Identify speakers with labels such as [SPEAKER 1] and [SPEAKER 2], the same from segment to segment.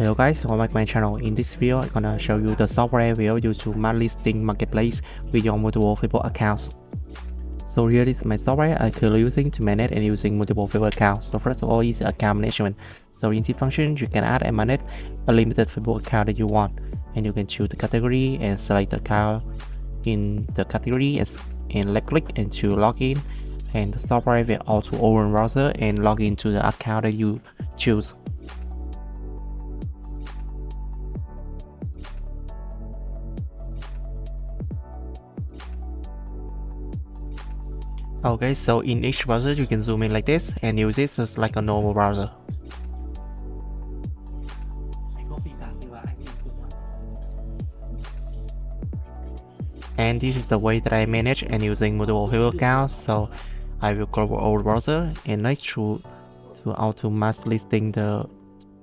[SPEAKER 1] Hello guys, welcome back to my channel. In this video, I'm gonna show you the software we use to manage listing marketplace with your multiple Facebook accounts. So here is my software I'm currently using to manage and using multiple Facebook accounts. So first of all is account management. So in this function, you can add and manage a limited Facebook account that you want, and you can choose the category and select the account in the category and left click and to login. And the software will also open browser and log into the account that you choose. Okay, so in each browser you can zoom in like this and use it just like a normal browser. And this is the way that I manage and using multiple Facebook accounts. So I will go over old browser, and next to auto mass listing the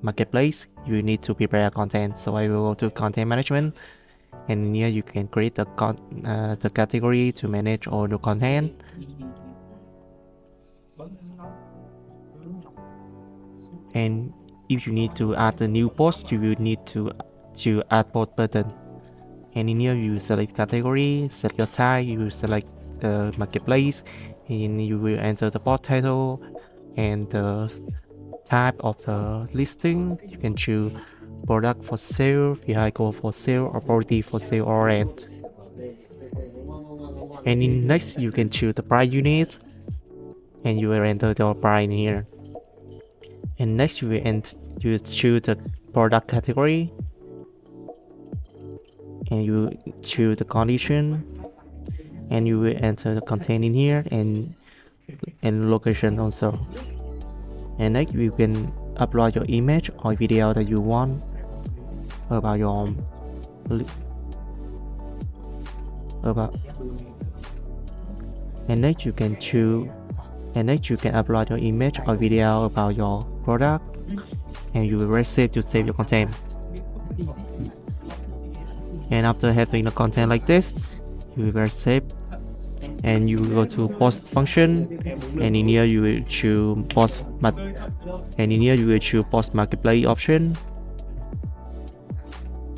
[SPEAKER 1] marketplace, you need to prepare content. So I will go to content management, and here you can create the category to manage all the content. And if you need to add a new post, you will need to add post button. And in here you select category, set your type, you will select the marketplace, and you will enter the post title and the type of the listing. You can choose product for sale, vehicle for sale, or property for sale or rent. And in next you can choose the price unit, and you will enter the price in here. And next you will choose the product category, and you choose the condition, and you will enter the content in here and location also. And next you can upload your image or video that you want about your and next you can upload your image or video about your product, and you will receive to save your content. And after having the content like this, you will save, and you will go to post function, and in here you will choose post marketplace option.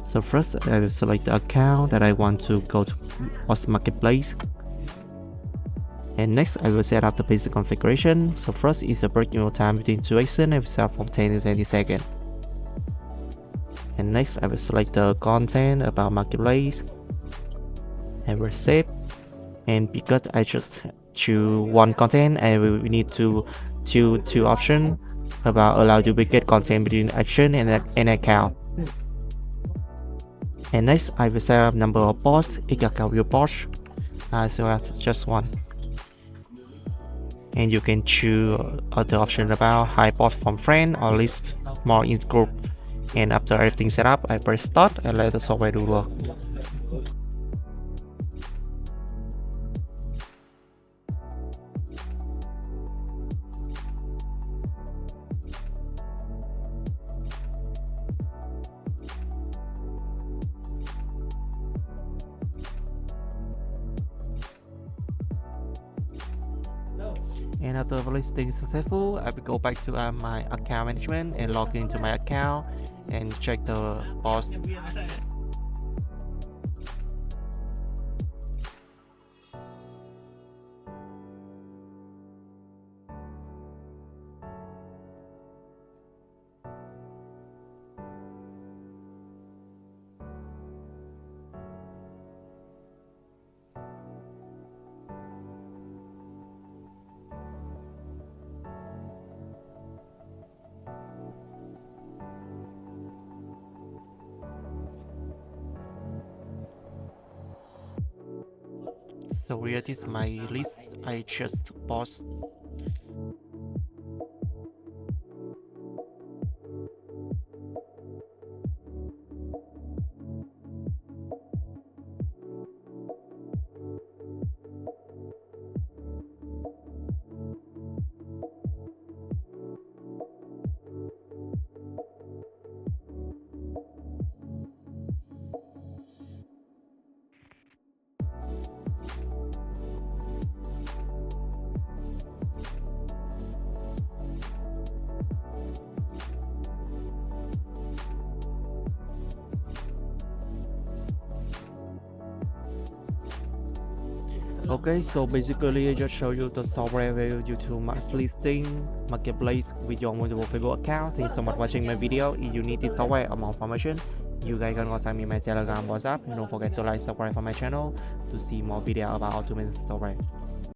[SPEAKER 1] So first I will select the account that I want to go to post marketplace, and next I will set up the basic configuration. So first is the break time between two actions, I will set from 10 to 20 seconds. And next I will select the content about marketplace and will save. And because I just choose one content, I will need to choose two options about allow duplicate content between action and account. And next I will set up number of posts. Each account will post, so that's just one. And you can choose other option about hide post from friend or list more in group. And after everything set up, I press start and let the software do work. And after the listing is successful, I will go back to my account management and log into my account and check the post. So here is my list I just post. Okay, so basically I just show you the software where you to mass listing marketplace with your multiple Facebook account. Thanks so much for watching my video. If you need this software or more information, you guys can contact me my Telegram, WhatsApp, and don't forget to like, subscribe for my channel to see more video about how to make this software.